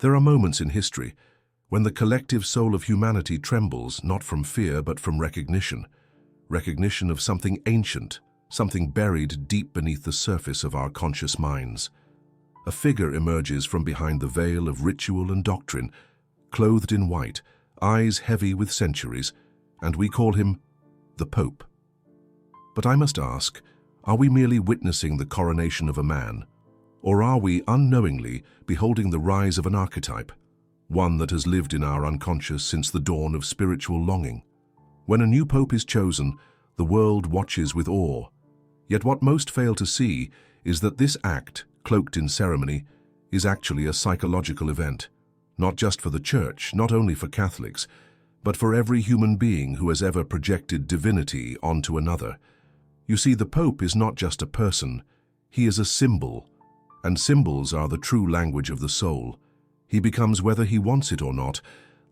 There are moments in history when the collective soul of humanity trembles not from fear but from recognition of something ancient, something buried deep beneath the surface of our conscious minds. A figure emerges from behind the veil of ritual and doctrine, clothed in white, eyes heavy with centuries, and we call him the Pope. But I must ask, are we merely witnessing the coronation of a man, or are we unknowingly beholding the rise of an archetype, one that has lived in our unconscious since the dawn of spiritual longing? When a new pope is chosen, the world watches with awe. Yet what most fail to see is that this act, cloaked in ceremony, is actually a psychological event, not just for the Church, not only for Catholics, but for every human being who has ever projected divinity onto another. You see, the Pope is not just a person, he is a symbol, and symbols are the true language of the soul. He becomes, whether he wants it or not,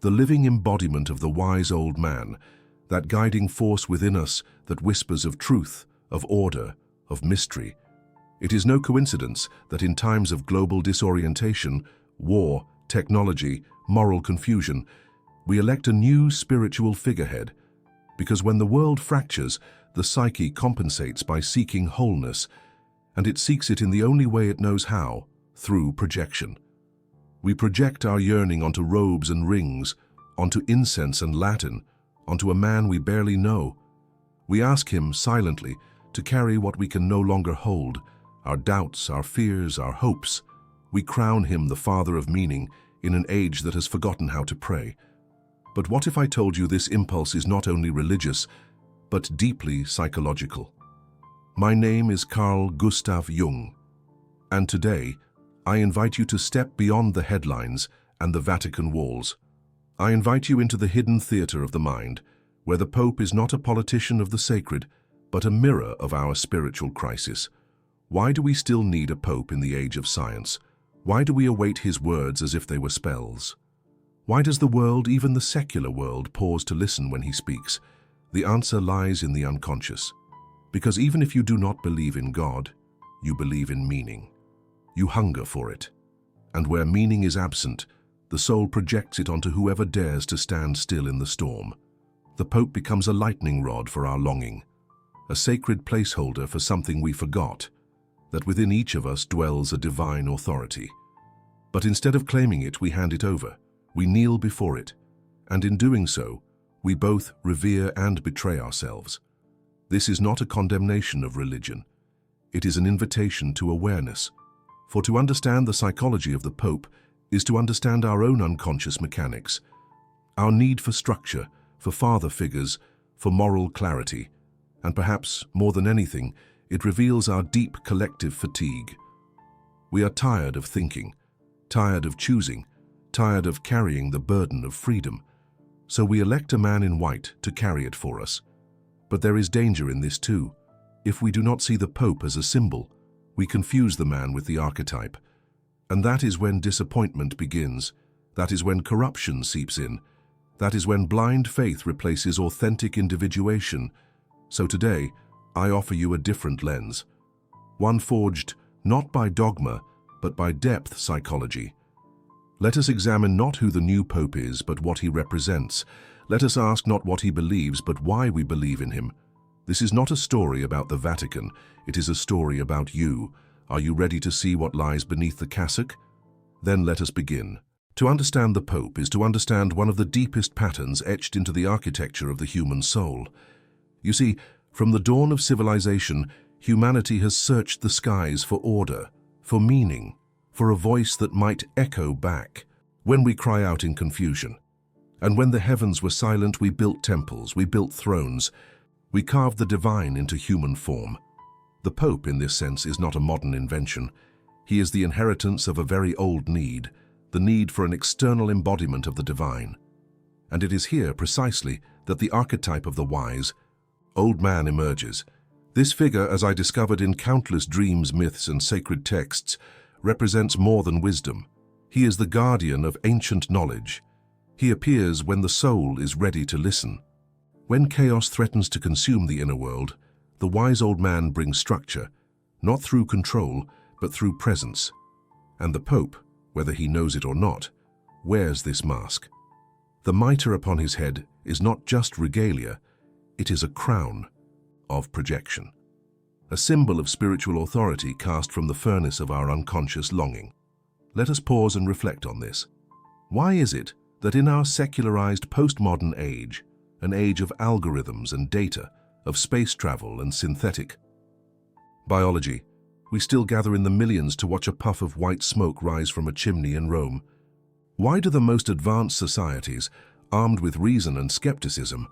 the living embodiment of the wise old man, that guiding force within us that whispers of truth, of order, of mystery. It is no coincidence that in times of global disorientation, war, technology, moral confusion, we elect a new spiritual figurehead, because when the world fractures, the psyche compensates by seeking wholeness, and it seeks it in the only way it knows how, through projection. We project our yearning onto robes and rings, onto incense and Latin, onto a man we barely know. We ask him, silently, to carry what we can no longer hold, our doubts, our fears, our hopes. We crown him the father of meaning in an age that has forgotten how to pray. But what if I told you this impulse is not only religious, but deeply psychological? My name is Carl Gustav Jung, and today I invite you to step beyond the headlines and the Vatican walls. I invite you into the hidden theater of the mind, where the Pope is not a politician of the sacred, but a mirror of our spiritual crisis. Why do we still need a Pope in the age of science? Why do we await his words as if they were spells? Why does the world, even the secular world, pause to listen when he speaks? The answer lies in the unconscious. Because even if you do not believe in God, you believe in meaning. You hunger for it. And where meaning is absent, the soul projects it onto whoever dares to stand still in the storm. The Pope becomes a lightning rod for our longing, a sacred placeholder for something we forgot, that within each of us dwells a divine authority. But instead of claiming it, we hand it over. We kneel before it, and in doing so, we both revere and betray ourselves. This is not a condemnation of religion. It is an invitation to awareness. For to understand the psychology of the Pope is to understand our own unconscious mechanics, our need for structure, for father figures, for moral clarity, and perhaps, more than anything, it reveals our deep collective fatigue. We are tired of thinking, tired of choosing, tired of carrying the burden of freedom. So we elect a man in white to carry it for us. But there is danger in this too. If we do not see the Pope as a symbol, we confuse the man with the archetype. And that is when disappointment begins. That is when corruption seeps in. That is when blind faith replaces authentic individuation. So today, I offer you a different lens. One forged not by dogma, but by depth psychology. Let us examine not who the new Pope is, but what he represents. Let us ask not what he believes, but why we believe in him. This is not a story about the Vatican. It is a story about you. Are you ready to see what lies beneath the cassock? Then let us begin. To understand the Pope is to understand one of the deepest patterns etched into the architecture of the human soul. You see, from the dawn of civilization, humanity has searched the skies for order, for meaning, for a voice that might echo back when we cry out in confusion. And when the heavens were silent, we built temples, we built thrones, we carved the divine into human form. The Pope, in this sense, is not a modern invention. He is the inheritance of a very old need, the need for an external embodiment of the divine. And it is here, precisely, that the archetype of the wise, old man emerges. This figure, as I discovered in countless dreams, myths, and sacred texts, represents more than wisdom. He is the guardian of ancient knowledge. He appears when the soul is ready to listen. When chaos threatens to consume the inner world, the wise old man brings structure, not through control, but through presence. And the Pope, whether he knows it or not, wears this mask. The mitre upon his head is not just regalia, it is a crown of projection, a symbol of spiritual authority cast from the furnace of our unconscious longing. Let us pause and reflect on this. Why is it that in our secularized postmodern age, an age of algorithms and data, of space travel and synthetic biology, we still gather in the millions to watch a puff of white smoke rise from a chimney in Rome? Why do the most advanced societies, armed with reason and skepticism,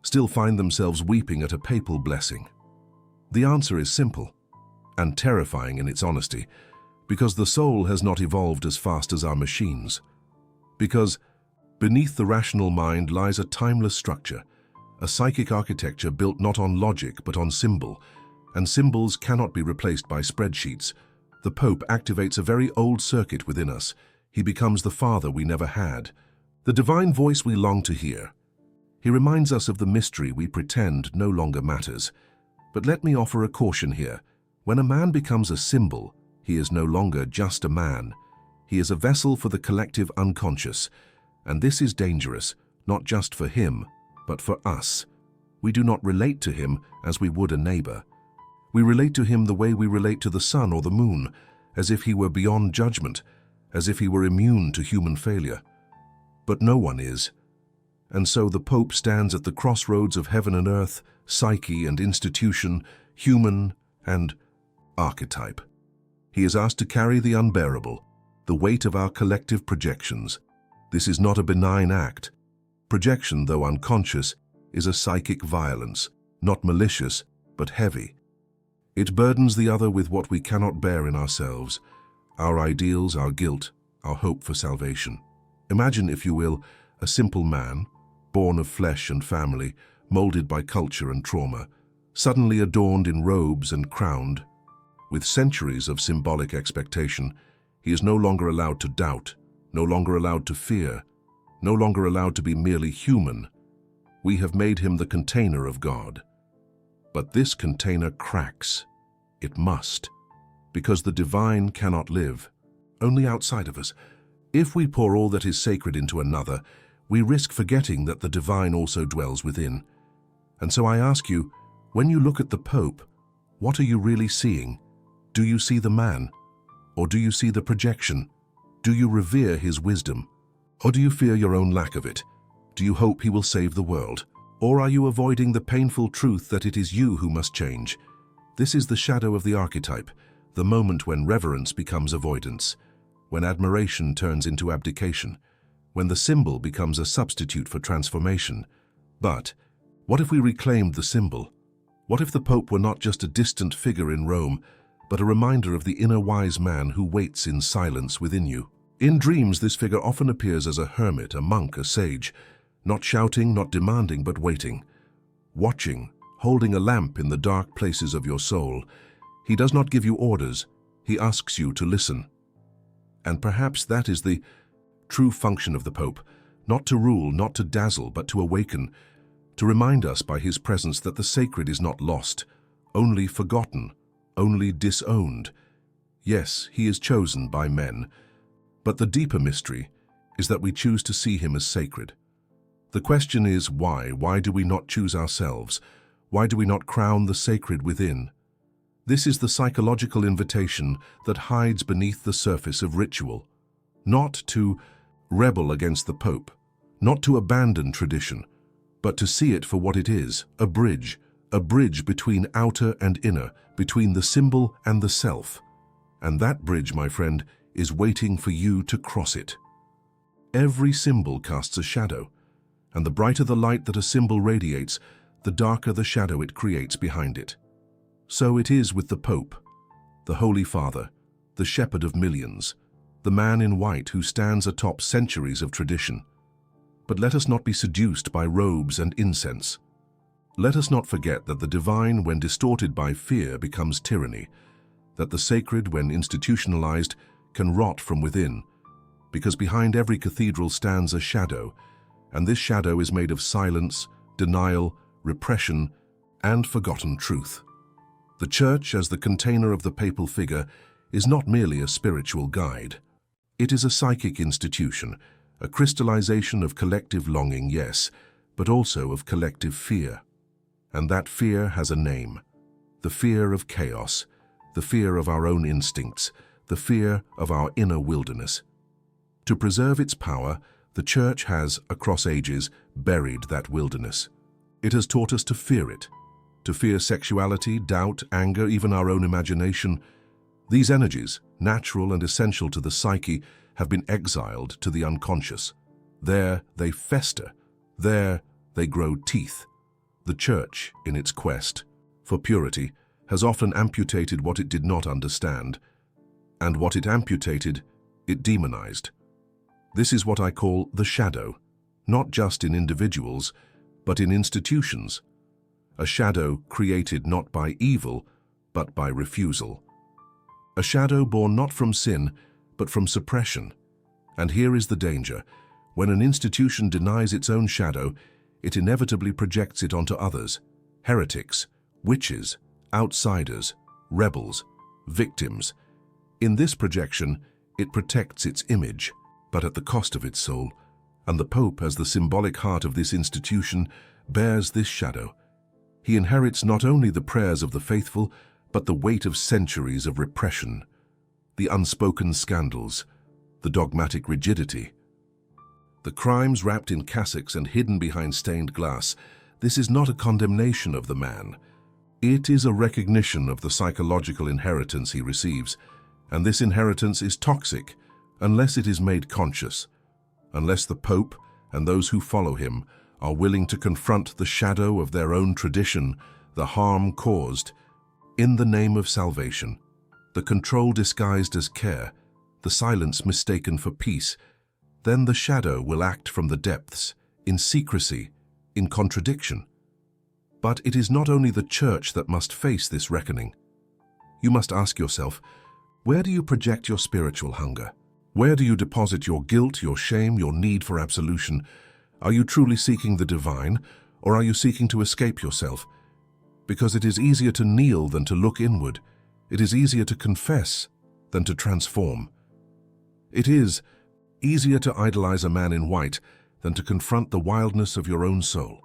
still find themselves weeping at a papal blessing? The answer is simple and terrifying in its honesty, because the soul has not evolved as fast as our machines. Because beneath the rational mind lies a timeless structure, a psychic architecture built not on logic but on symbol, and symbols cannot be replaced by spreadsheets. The Pope activates a very old circuit within us. He becomes the Father we never had, the divine voice we long to hear. He reminds us of the mystery we pretend no longer matters. But let me offer a caution here. When a man becomes a symbol, he is no longer just a man. He is a vessel for the collective unconscious, and this is dangerous, not just for him, but for us. We do not relate to him as we would a neighbor. We relate to him the way we relate to the sun or the moon, as if he were beyond judgment, as if he were immune to human failure. But no one is. And so the Pope stands at the crossroads of heaven and earth, psyche and institution, human and archetype. He is asked to carry the unbearable, the weight of our collective projections. This is not a benign act. Projection, though unconscious, is a psychic violence, not malicious, but heavy. It burdens the other with what we cannot bear in ourselves, our ideals, our guilt, our hope for salvation. Imagine, if you will, a simple man, born of flesh and family, molded by culture and trauma, suddenly adorned in robes and crowned. With centuries of symbolic expectation, he is no longer allowed to doubt, no longer allowed to fear, no longer allowed to be merely human. We have made him the container of God. But this container cracks. It must, because the divine cannot live, only outside of us. If we pour all that is sacred into another, we risk forgetting that the divine also dwells within. And so I ask you, when you look at the Pope, what are you really seeing? Do you see the man? Or do you see the projection? Do you revere his wisdom? Or do you fear your own lack of it? Do you hope he will save the world? Or are you avoiding the painful truth that it is you who must change? This is the shadow of the archetype, the moment when reverence becomes avoidance, when admiration turns into abdication, when the symbol becomes a substitute for transformation. But what if we reclaimed the symbol? What if the Pope were not just a distant figure in Rome, but a reminder of the inner wise man who waits in silence within you? In dreams, this figure often appears as a hermit, a monk, a sage, not shouting, not demanding, but waiting, watching, holding a lamp in the dark places of your soul. He does not give you orders, he asks you to listen. And perhaps that is the true function of the Pope, not to rule, not to dazzle, but to awaken, to remind us by his presence that the sacred is not lost, only forgotten, only disowned. Yes, he is chosen by men, but the deeper mystery is that we choose to see him as sacred. The question is why? Why do we not choose ourselves? Why do we not crown the sacred within? This is the psychological invitation that hides beneath the surface of ritual. Not to rebel against the Pope, not to abandon tradition, but to see it for what it is, a bridge between outer and inner, between the symbol and the self. And that bridge, my friend, is waiting for you to cross it. Every symbol casts a shadow, and the brighter the light that a symbol radiates, the darker the shadow it creates behind it. So it is with the Pope, the Holy Father, the shepherd of millions, the man in white who stands atop centuries of tradition. But let us not be seduced by robes and incense. Let us not forget that the divine, when distorted by fear, becomes tyranny, that the sacred, when institutionalized, can rot from within, because behind every cathedral stands a shadow, and this shadow is made of silence, denial, repression, and forgotten truth. The Church, as the container of the papal figure, is not merely a spiritual guide. It is a psychic institution, a crystallization of collective longing, yes, but also of collective fear. And that fear has a name: the fear of chaos, the fear of our own instincts, the fear of our inner wilderness. To preserve its power, the Church has, across ages, buried that wilderness. It has taught us to fear sexuality, doubt, anger, even our own imagination. These energies, natural and essential to the psyche, have been exiled to the unconscious. There they fester. There they grow teeth. The Church, in its quest for purity, has often amputated what it did not understand, and what it amputated, it demonized. This is what I call the shadow, not just in individuals, but in institutions. A shadow created not by evil, but by refusal. A shadow born not from sin, but from suppression. And here is the danger. When an institution denies its own shadow, it inevitably projects it onto others: heretics, witches, outsiders, rebels, victims. In this projection, it protects its image, but at the cost of its soul. And the Pope, as the symbolic heart of this institution, bears this shadow. He inherits not only the prayers of the faithful, but the weight of centuries of repression, the unspoken scandals, the dogmatic rigidity, the crimes wrapped in cassocks and hidden behind stained glass. This is not a condemnation of the man. It is a recognition of the psychological inheritance he receives, and this inheritance is toxic unless it is made conscious, unless the Pope and those who follow him are willing to confront the shadow of their own tradition, the harm caused, in the name of salvation, the control disguised as care, the silence mistaken for peace. Then the shadow will act from the depths, in secrecy, in contradiction. But it is not only the Church that must face this reckoning. You must ask yourself, where do you project your spiritual hunger? Where do you deposit your guilt, your shame, your need for absolution? Are you truly seeking the divine, or are you seeking to escape yourself? Because it is easier to kneel than to look inward. It is easier to confess than to transform. It is easier to idolize a man in white than to confront the wildness of your own soul.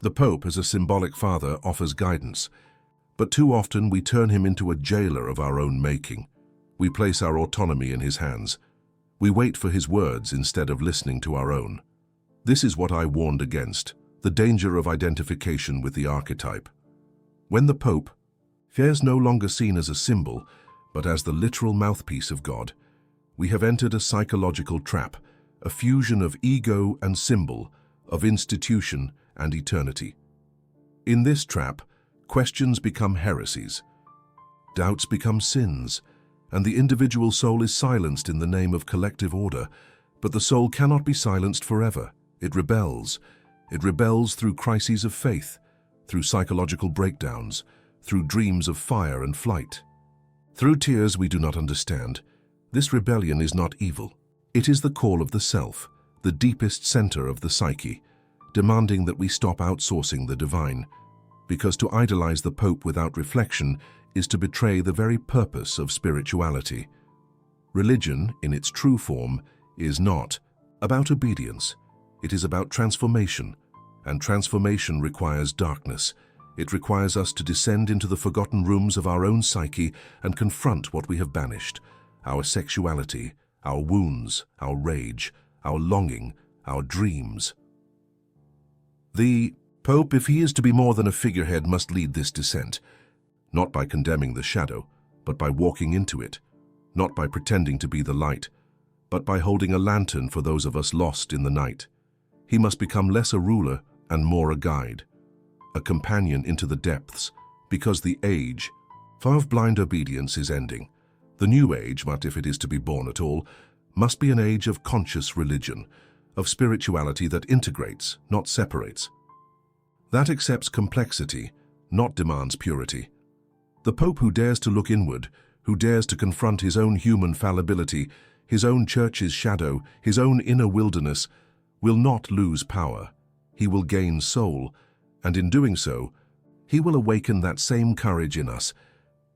The Pope, as a symbolic father, offers guidance, but too often we turn him into a jailer of our own making. We place our autonomy in his hands. We wait for his words instead of listening to our own. This is what I warned against, the danger of identification with the archetype. When the Pope is no longer seen as a symbol, but as the literal mouthpiece of God, we have entered a psychological trap, a fusion of ego and symbol, of institution and eternity. In this trap, questions become heresies, doubts become sins, and the individual soul is silenced in the name of collective order. But the soul cannot be silenced forever. It rebels. It rebels through crises of faith, through psychological breakdowns, through dreams of fire and flight, through tears we do not understand. This rebellion is not evil. It is the call of the self, the deepest center of the psyche, demanding that we stop outsourcing the divine, because to idolize the Pope without reflection is to betray the very purpose of spirituality. Religion, in its true form, is not about obedience. It is about transformation, and transformation requires darkness. It requires us to descend into the forgotten rooms of our own psyche and confront what we have banished: our sexuality, our wounds, our rage, our longing, our dreams. The Pope, if he is to be more than a figurehead, must lead this descent, not by condemning the shadow, but by walking into it, not by pretending to be the light, but by holding a lantern for those of us lost in the night. He must become less a ruler and more a guide, a companion into the depths, because the age of blind obedience is ending. The new age, but if it is to be born at all, must be an age of conscious religion, of spirituality that integrates, not separates, that accepts complexity, not demands purity. The Pope who dares to look inward, who dares to confront his own human fallibility, his own church's shadow, his own inner wilderness, will not lose power. He will gain soul, and in doing so, he will awaken that same courage in us.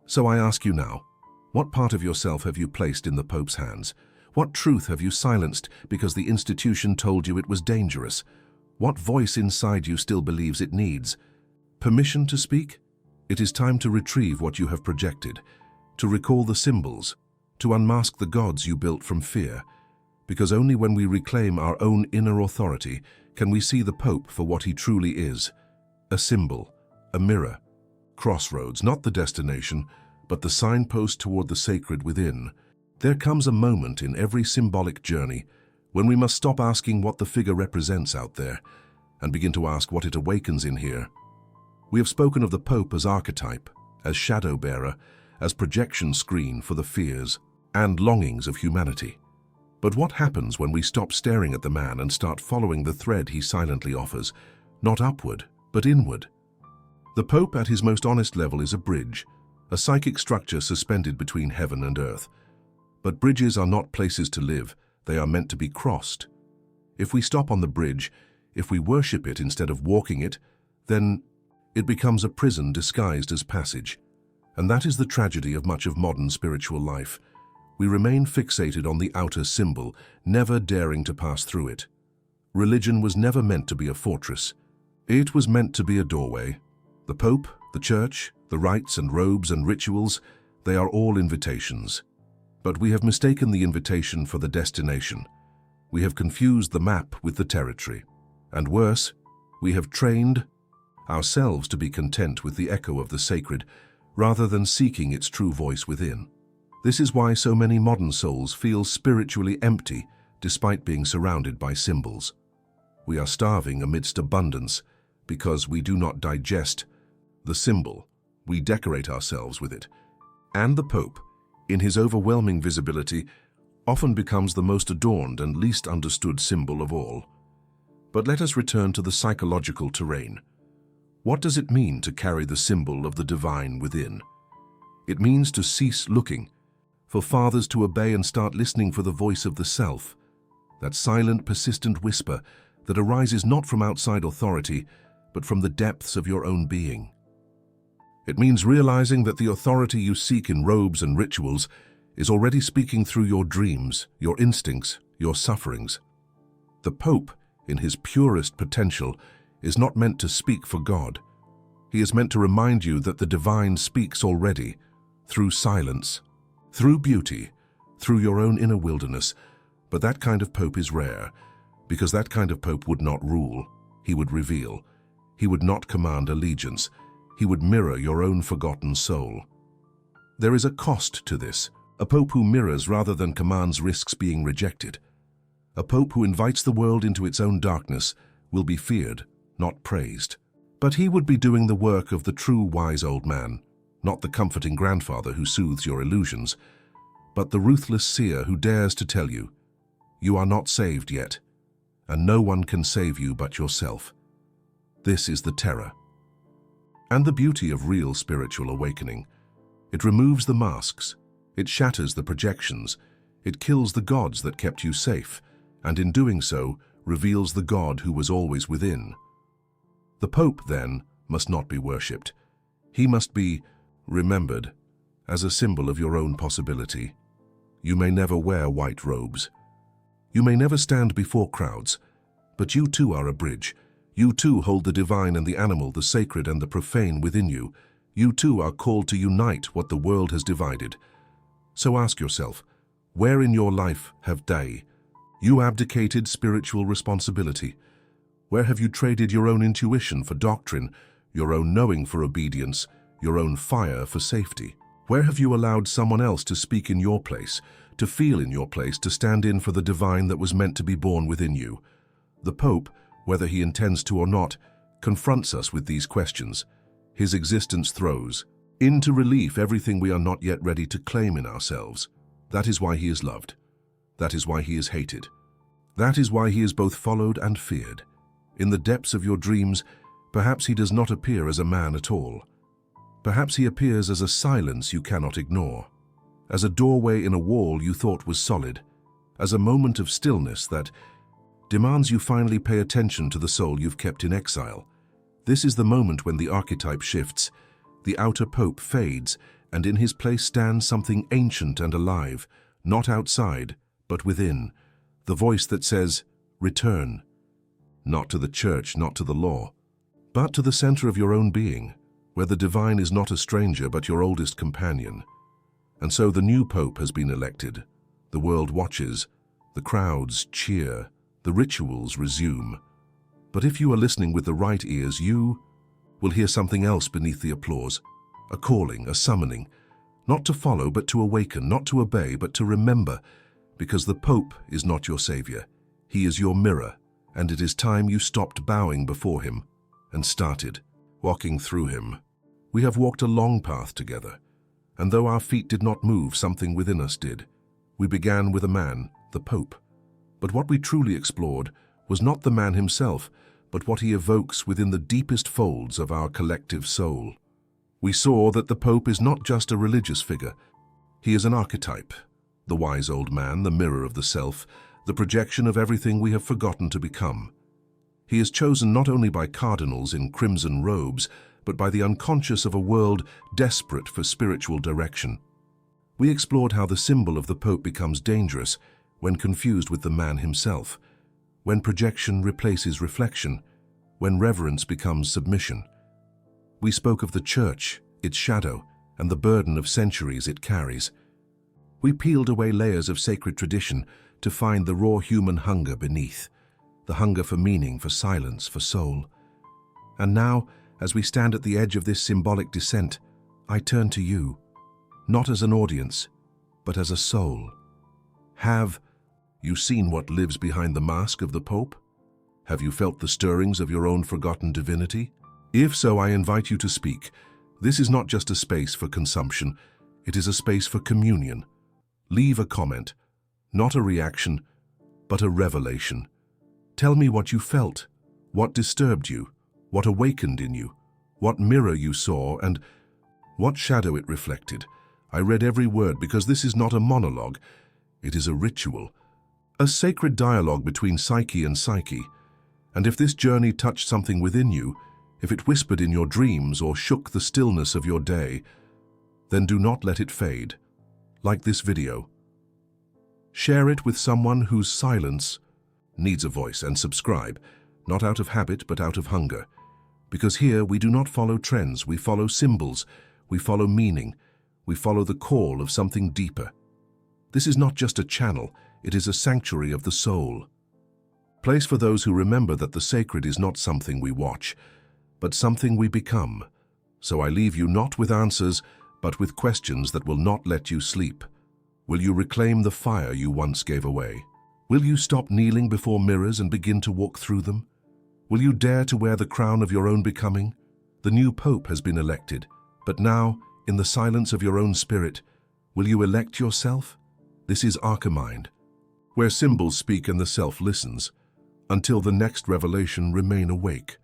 So I ask you now, what part of yourself have you placed in the Pope's hands? What truth have you silenced because the institution told you it was dangerous? What voice inside you still believes it needs permission to speak? It is time to retrieve what you have projected, to recall the symbols, to unmask the gods you built from fear, because only when we reclaim our own inner authority can we see the Pope for what he truly is, a symbol, a mirror, crossroads, not the destination, but the signpost toward the sacred within. There comes a moment in every symbolic journey when we must stop asking what the figure represents out there and begin to ask what it awakens in here. We have spoken of the Pope as archetype, as shadow bearer, as projection screen for the fears and longings of humanity. But what happens when we stop staring at the man and start following the thread he silently offers, not upward, but inward? The Pope at his most honest level is a bridge, a psychic structure suspended between heaven and earth. But bridges are not places to live, they are meant to be crossed. If we stop on the bridge, if we worship it instead of walking it, then it becomes a prison disguised as passage. And that is the tragedy of much of modern spiritual life. We remain fixated on the outer symbol, never daring to pass through it. Religion was never meant to be a fortress. It was meant to be a doorway. The Pope, the Church, the rites and robes and rituals, they are all invitations. But we have mistaken the invitation for the destination. We have confused the map with the territory. And worse, we have trained ourselves to be content with the echo of the sacred, rather than seeking its true voice within. This is why so many modern souls feel spiritually empty despite being surrounded by symbols. We are starving amidst abundance because we do not digest the symbol. We decorate ourselves with it. And the Pope, in his overwhelming visibility, often becomes the most adorned and least understood symbol of all. But let us return to the psychological terrain. What does it mean to carry the symbol of the divine within? It means to cease looking, for fathers to obey and start listening for the voice of the self, that silent, persistent whisper that arises not from outside authority, but from the depths of your own being. It means realizing that the authority you seek in robes and rituals is already speaking through your dreams, your instincts, your sufferings. The Pope, in his purest potential, is not meant to speak for God. He is meant to remind you that the divine speaks already, through silence, through beauty, through your own inner wilderness. But that kind of Pope is rare, because that kind of Pope would not rule. He would reveal. He would not command allegiance. He would mirror your own forgotten soul. There is a cost to this. A Pope who mirrors rather than commands risks being rejected. A Pope who invites the world into its own darkness will be feared, not praised. But he would be doing the work of the true wise old man, not the comforting grandfather who soothes your illusions, but the ruthless seer who dares to tell you, you are not saved yet, and no one can save you but yourself. This is the terror. And the beauty of real spiritual awakening. It removes the masks, it shatters the projections, it kills the gods that kept you safe, and in doing so, reveals the God who was always within. The Pope, then, must not be worshipped. He must be remembered as a symbol of your own possibility. You may never wear white robes. You may never stand before crowds, but you too are a bridge. You too hold the divine and the animal, the sacred and the profane within you. You too are called to unite what the world has divided. So ask yourself, where in your life have you abdicated spiritual responsibility? Where have you traded your own intuition for doctrine, your own knowing for obedience, your own fire for safety? Where have you allowed someone else to speak in your place, to feel in your place, to stand in for the divine that was meant to be born within you? The Pope, whether he intends to or not, confronts us with these questions. His existence throws into relief everything we are not yet ready to claim in ourselves. That is why he is loved. That is why he is hated. That is why he is both followed and feared. In the depths of your dreams, perhaps he does not appear as a man at all. Perhaps he appears as a silence you cannot ignore, as a doorway in a wall you thought was solid, as a moment of stillness that demands you finally pay attention to the soul you've kept in exile. This is the moment when the archetype shifts, the outer Pope fades, and in his place stands something ancient and alive, not outside, but within, the voice that says, return, not to the church, not to the law, but to the center of your own being, where the divine is not a stranger but your oldest companion. And so the new pope has been elected. The world watches, the crowds cheer, the rituals resume. But if you are listening with the right ears, you will hear something else beneath the applause, a calling, a summoning, not to follow but to awaken, not to obey but to remember, because the Pope is not your savior. He is your mirror, and it is time you stopped bowing before him and started walking through him. We have walked a long path together, and though our feet did not move, something within us did. We began with a man, the Pope, but what we truly explored was not the man himself, but what he evokes within the deepest folds of our collective soul. We saw that the Pope is not just a religious figure. He is an archetype, the wise old man, the mirror of the self, the projection of everything we have forgotten to become. He is chosen not only by cardinals in crimson robes, but by the unconscious of a world desperate for spiritual direction. We explored how the symbol of the Pope becomes dangerous when confused with the man himself, when projection replaces reflection, when reverence becomes submission. We spoke of the Church, its shadow, and the burden of centuries it carries. We peeled away layers of sacred tradition to find the raw human hunger beneath, the hunger for meaning, for silence, for soul. And now, as we stand at the edge of this symbolic descent, I turn to you, not as an audience, but as a soul. Have you seen what lives behind the mask of the Pope? Have you felt the stirrings of your own forgotten divinity? If so, I invite you to speak. This is not just a space for consumption, it is a space for communion. Leave a comment, not a reaction, but a revelation. Tell me what you felt, what disturbed you, what awakened in you, what mirror you saw, and what shadow it reflected. I read every word because this is not a monologue, it is a ritual, a sacred dialogue between psyche and psyche. And if this journey touched something within you, if it whispered in your dreams or shook the stillness of your day, then do not let it fade. Like this video. Share it with someone whose silence needs a voice, and subscribe, not out of habit but out of hunger. Because here we do not follow trends, we follow symbols, we follow meaning, we follow the call of something deeper. This is not just a channel, it is a sanctuary of the soul. Place for those who remember that the sacred is not something we watch, but something we become. So I leave you not with answers, but with questions that will not let you sleep. Will you reclaim the fire you once gave away? Will you stop kneeling before mirrors and begin to walk through them? Will you dare to wear the crown of your own becoming? The new Pope has been elected, but now, in the silence of your own spirit, will you elect yourself? This is Archemind, where symbols speak and the self listens. Until the next revelation, remain awake.